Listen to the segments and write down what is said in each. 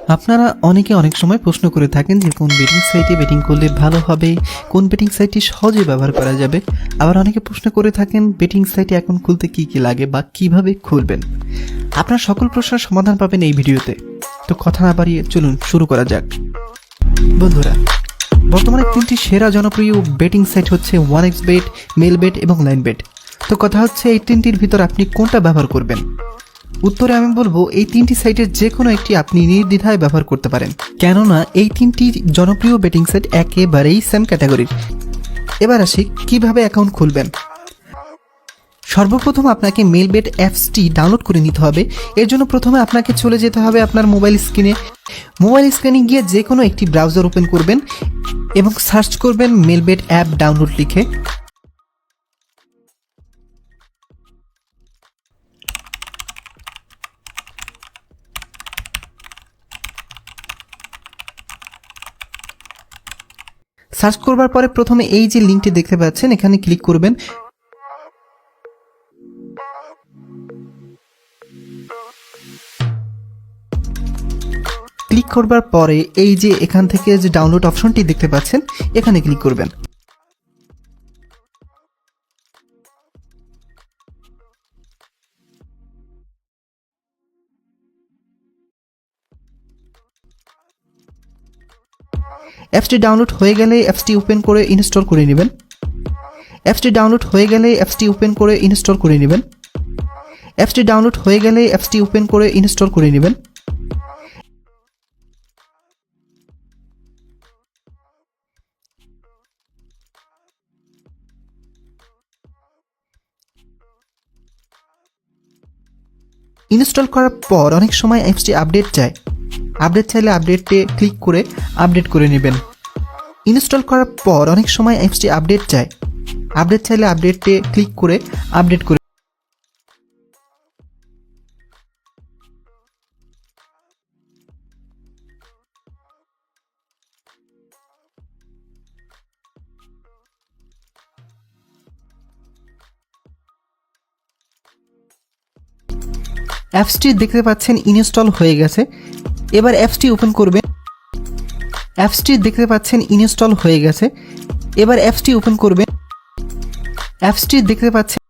আপনারা অনেকে অনেক সময় প্রশ্ন করে থাকেন যে কোন বেটিং সাইটে বেটিং করলে ভালো হবে, কোন বেটিং সাইটটি সহজে ব্যবহার করা যাবে। আবার অনেকে প্রশ্ন করে থাকেন বেটিং সাইটে অ্যাকাউন্ট খুলতে কি কি লাগে বা কিভাবে খুলবেন। আপনার সকল প্রশ্নের সমাধান পাবেন এই ভিডিওতে। তো কথা না বাড়িয়ে চলুন শুরু করা যাক। বন্ধুরা, বর্তমানে তিনটি সেরা জনপ্রিয় বেটিং সাইট হচ্ছে 1xBet, মেলবেট এবং লাইনবেট। তো কথা হচ্ছে এই তিনটির ভিতর আপনি কোনটা ব্যবহার করবেন। উত্তরে আমি বলবো এই তিনটি সাইটের যে কোনো একটি আপনি নির্দ্বিধায় ব্যবহার করতে পারেন, কেননা এই তিনটি জনপ্রিয় বেটিং সাইট একেবারেই সেম ক্যাটাগরির। এবার আসি কিভাবে অ্যাকাউন্ট খুলবেন। সর্বপ্রথম আপনাকে মেলবেট অ্যাপসটি ডাউনলোড করে নিতে হবে। এর জন্য প্রথমে আপনাকে চলে যেতে হবে আপনার মোবাইল স্ক্রিনে গিয়ে যে কোনো একটি ব্রাউজার ওপেন করবেন এবং সার্চ করবেন মেলবেট অ্যাপ ডাউনলোড লিখে। সার্চ করবার পরে প্রথমে এই যে লিঙ্কটি দেখতে পাচ্ছেন এখানে ক্লিক করবেন। ক্লিক করবার পরে এই যে এখান থেকে যে ডাউনলোড অপশনটি দেখতে পাচ্ছেন এখানে ক্লিক করবেন। অ্যাপসটি ডাউনলোড হয়ে গেলে অ্যাপসটি ওপেন করে ইনস্টল করে নেবেন। অ্যাপসটি ডাউনলোড হয়ে গেলে অ্যাপসটি ওপেন করে ইনস্টল করে নেবেন। অ্যাপসটি ডাউনলোড হয়ে গেলে অ্যাপসটি ওপেন করে ইনস্টল করে নেবেন। ইনস্টল করার পর অনেক সময় অ্যাপসটি আপডেট চায়। আপডেট চাইলে আপডেটে ক্লিক করে আপডেট করে নেবেন। ইনস্টল করার পর অনেক সময় অ্যাপসটি আপডেট চায়। আপডেট চাইলে আপডেটে ক্লিক করে আপডেট করে অ্যাপসটি দেখতে পাচ্ছেন ইনস্টল হয়ে গেছে। এবার অ্যাপসটি ওপেন করবেন। অ্যাপসটি দেখতে পাচ্ছেন ইনস্টল হয়ে গেছে। এবার অ্যাপসটি ওপেন করবেন। অ্যাপসটি দেখতে পাচ্ছেন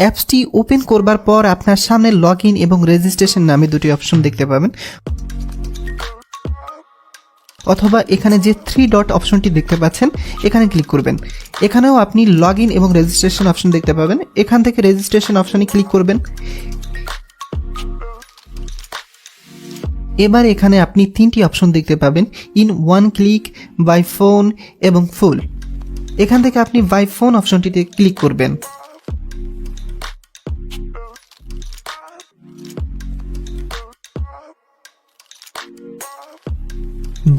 অ্যাপসটি ওপেন করবার পর আপনার সামনে লগ ইন এবং রেজিস্ট্রেশন নামে দুটি অপশন দেখতে পাবেন, অথবা এখানে যে 3 ডট অপশনটি দেখতে পাচ্ছেন এখানে ক্লিক করবেন। এখানেও আপনি লগ ইন এবং রেজিস্ট্রেশন অপশন দেখতে পাবেন। এখান থেকে রেজিস্ট্রেশন অপশনে ক্লিক করবেন। এবার এখানে আপনি 3টি অপশন দেখতে পাবেন, in one click, by phone এবং ফুল। এখান থেকে আপনি বাই ফোন অপশনটিতে ক্লিক করবেন।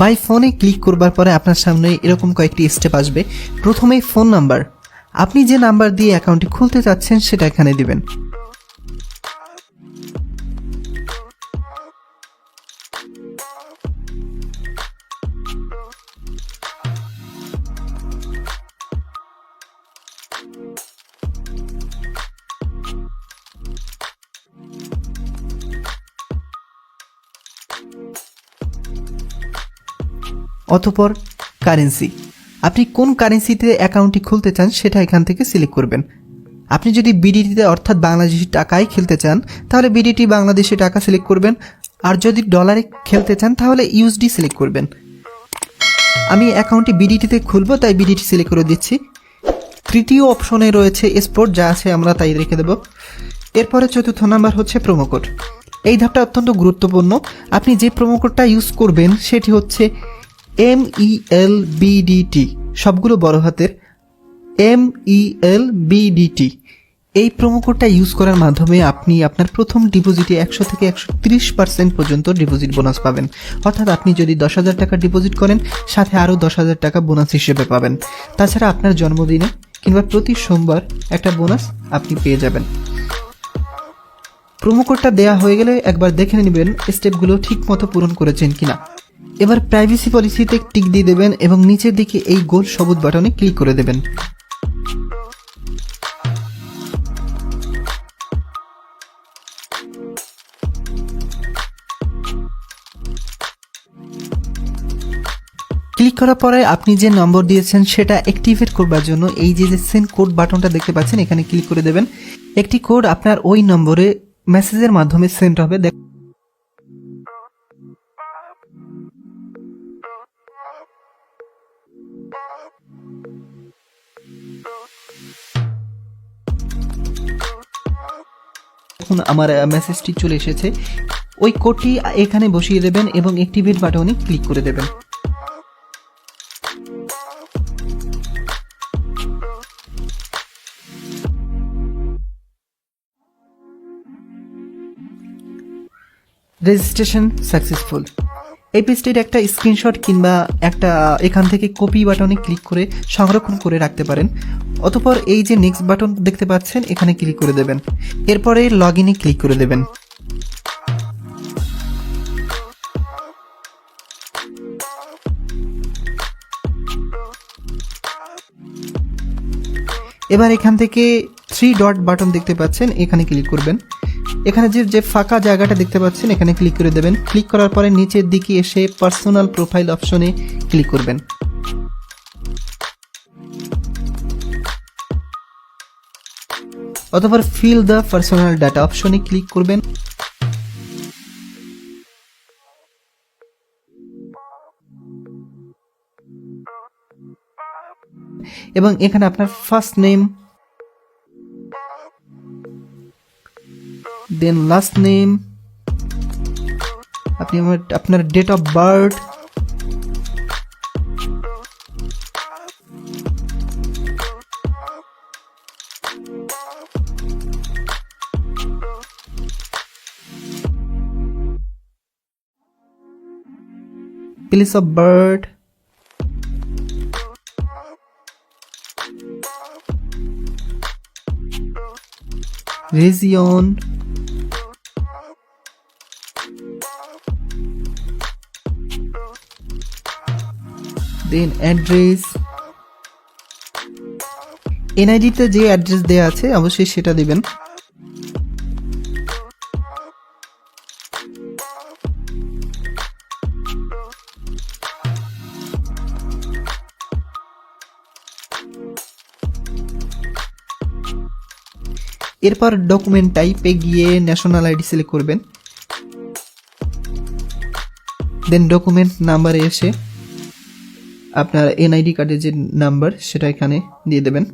বাই ফোনে ক্লিক করবার পরে আপনার সামনে এরকম কয়েকটি স্টেপ আসবে। প্রথমেই ফোন নাম্বার, আপনি যে নাম্বার দিয়ে অ্যাকাউন্টটি খুলতে চাচ্ছেন সেটা এখানে দিবেন। অতঃপর কারেন্সি, আপনি কোন কারেন্সিতে অ্যাকাউন্টটি খুলতে চান সেটা এখান থেকে সিলেক্ট করবেন। আপনি যদি বিডিটিতে অর্থাৎ বাংলাদেশি টাকায় খেলতে চান তাহলে বিডিটি বাংলাদেশি টাকা সিলেক্ট করবেন, আর যদি ডলারে খেলতে চান তাহলে ইউএসডি সিলেক্ট করবেন। আমি অ্যাকাউন্টটি বিডিটিতে খুলবো তাই বিডিটি সিলেক্ট করে দিচ্ছি। তৃতীয় অপশনে রয়েছে স্পোর্ট, যা আছে আমরা তাই রেখে দেব। এরপরে চতুর্থ নাম্বার হচ্ছে প্রোমো কোড। এই ধাপটা অত্যন্ত গুরুত্বপূর্ণ। আপনি যে প্রোমো কোডটা ইউজ করবেন সেটি হচ্ছে MELBDT, সবগুলো বড় হাতের, MELBDT। এই প্রোমো কোডটা ইউজ করার মাধ্যমে আপনি আপনার প্রথম ডিপোজিটে 100 থেকে 130% পর্যন্ত ডিপোজিট বোনাস পাবেন। অর্থাৎ আপনি যদি 10,000 টাকা ডিপোজিট করেন সাথে আরও 10,000 টাকা বোনাস হিসেবে পাবেন। তাছাড়া আপনার জন্মদিনে কিংবা প্রতি সোমবার একটা বোনাস আপনি পেয়ে যাবেন। প্রোমো কোডটা দেওয়া হয়ে গেলে একবার দেখে নেবেন স্টেপগুলো ঠিক মতো পূরণ করেছেন কিনা। এবার প্রাইভেসি পলিসিতে টিক দিয়ে দেবেন এবং নিচের দিকে এই গোল সবুজ বাটনে ক্লিক করে দেবেন। ক্লিক করার পরে আপনি যে নম্বর দিয়েছেন সেটা অ্যাক্টিভেট করবার জন্য এই যে সেন্ড কোড বাটনটা দেখতে পাচ্ছেন এখানে ক্লিক করে দেবেন। একটি কোড আপনার ওই নম্বরে মেসেজের মাধ্যমে সেন্ড হবে। এখন আমার মেসেজটি চলে এসেছে। ওই কোডটি এখানে বসিয়ে দেবেন এবং অ্যাক্টিভেট বাটনে ক্লিক করে দেবেন। Registration successful. এই পেজটির একটা স্ক্রিনশট কিংবা একটা এখান থেকে কপি বাটনে ক্লিক করে সংরক্ষণ করে রাখতে পারেন। অতঃপর এই যে নেক্সট বাটন দেখতে পাচ্ছেন এখানে ক্লিক করে দেবেন। এরপরে লগ ইনে ক্লিক করে দেবেন। এবার এখান থেকে 3 ডট বাটন দেখতে পাচ্ছেন এখানে ক্লিক করবেন। এখানে যে ফাঁকা জায়গাটা দেখতে পাচ্ছেন এখানে ক্লিক করে দেবেন। ক্লিক করার পরে নিচের দিকে এসে পার্সোনাল প্রোফাইল অপশনে ক্লিক করবেন। অতঃপর ফিল দ্য পার্সোনাল ডাটা অপশনে ক্লিক করবেন। এবং এখানে আপনার first name, then last name, আপনি আপনার date of birth, place of birth, region, then address, NID তে যে অ্যাড্রেস দেয়া আছে অবশ্যই সেটা দিবেন। এরপর ডকুমেন্ট টাইপে গিয়ে ন্যাশনাল আইডি সিলেক্ট করবেন। দেন ডকুমেন্ট নাম্বারে এসে আপনার এনআইডি কার্ডের যে নাম্বার সেটা এখানে দিয়ে দেবেন।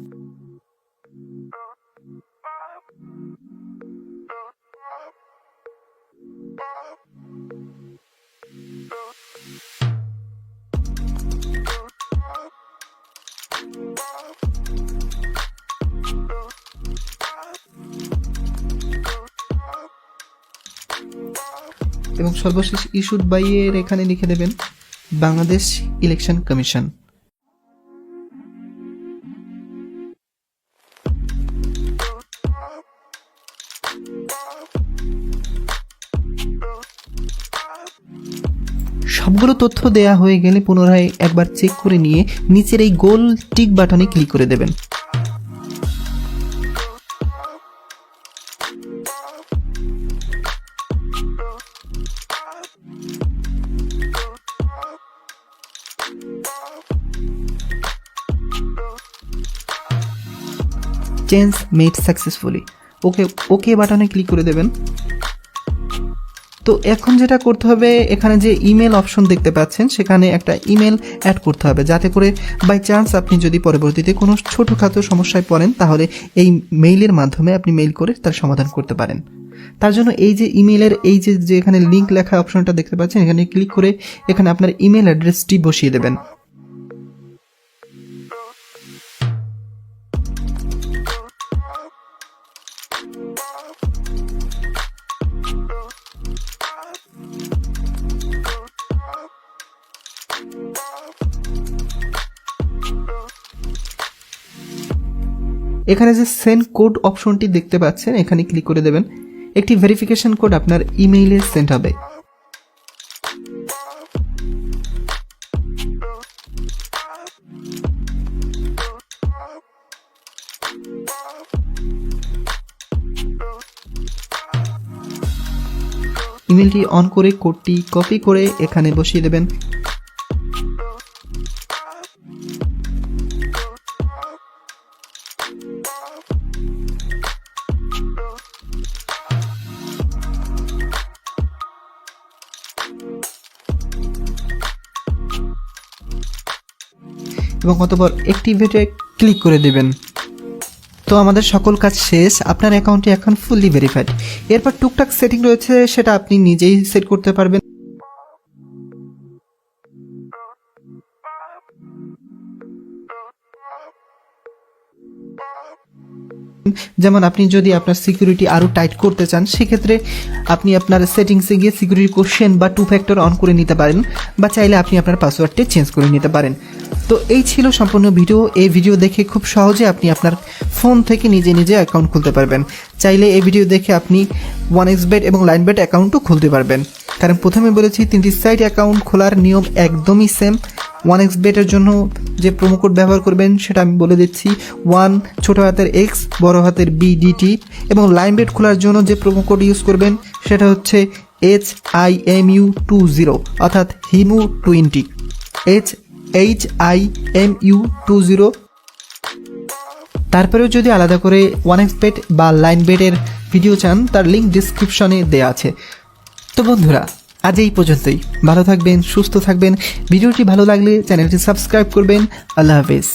এবং সর্বশেষ ইস্যুড বাই এর এখানে লিখে দেবেন বাংলাদেশ ইলেকশন কমিশন। সবগুলো তথ্য দেয়া হয়ে গেলে পুনরায় একবার চেক করে নিয়ে নিচের এই গোল টিক বাটনে ক্লিক করে দেবেন। চেঞ্জ মেড সাকসেসফুলি, ওকে বাটনে ক্লিক করে দেবেন। তো এখন যেটা করতে হবে, এখানে যে ইমেল অপশন দেখতে পাচ্ছেন সেখানে একটা ইমেল অ্যাড করতে হবে, যাতে করে বাই চান্স আপনি যদি পরবর্তীতে কোনো ছোটোখাটো সমস্যায় পড়েন তাহলে এই মেইলের মাধ্যমে আপনি মেইল করে তার সমাধান করতে পারেন। তার জন্য এই যে ইমেলের এই যে এখানে লিঙ্ক লেখা অপশনটা দেখতে পাচ্ছেন এখানে ক্লিক করে এখানে আপনার ইমেল অ্যাড্রেসটি বসিয়ে দেবেন। এখানে যে সেন্ড কোড অপশনটি দেখতে পাচ্ছেন এখানে ক্লিক করে দেবেন। একটি ভেরিফিকেশন কোড আপনার ইমেইলে সেন্ড হবে। ইমেলটি অন করে কোডটি কপি করে এখানে বসিয়ে দেবেন। এবং অতঃপর অ্যাক্টিভেটে ক্লিক করে দেবেন। তো আমাদের সকল কাজ শেষ, আপনার অ্যাকাউন্টটি এখন ফুললি ভেরিফাইড। এরপর টুকটাক সেটিং রয়েছে, সেটা আপনি নিজেই সেট করতে পারবেন। যেমন আপনি যদি আপনার সিকিউরিটি আরও টাইট করতে চান, সেক্ষেত্রে আপনি আপনার সেটিংসে গিয়ে সিকিউরিটি কোশ্চেন বা 2 ফ্যাক্টর অন করে নিতে পারেন, বা চাইলে আপনি আপনার পাসওয়ার্ডটি চেঞ্জ করে নিতে পারেন। তো এই ছিল সম্পূর্ণ ভিডিও। এই ভিডিও দেখে খুব সহজে আপনি আপনার ফোন থেকে নিজে নিজে অ্যাকাউন্ট খুলতে পারবেন। চাইলে এই ভিডিও দেখে আপনি 1xBet এবং লাইনবেট অ্যাকাউন্টও খুলতে পারবেন। কারণ প্রথমে বলেছি 3টি সাইট অ্যাকাউন্ট খোলার নিয়ম একদমই সেম। 1xBet-এর জন্য যে প্রোমো কোড ব্যবহার করবেন সেটা আমি বলে দিচ্ছি, 1 ছোট হাতের X বড় হাতের BDT। এবং লাইনবেট খোলার জন্য যে প্রোমো কোড ইউজ করবেন সেটা হচ্ছে HIMU20, অর্থাৎ HIMU20, HIMU20। তারপরেও যদি আলাদা করে 1xBet বা লাইনবেটের ভিডিও চান, তার লিঙ্ক ডিসক্রিপশনে দেওয়া আছে। তো বন্ধুরা, আজ এই পর্যন্তই। ভালো থাকবেন, সুস্থ থাকবেন। ভিডিওটি ভালো লাগলে চ্যানেলটি সাবস্ক্রাইব করবেন। আল্লাহ হাফেজ।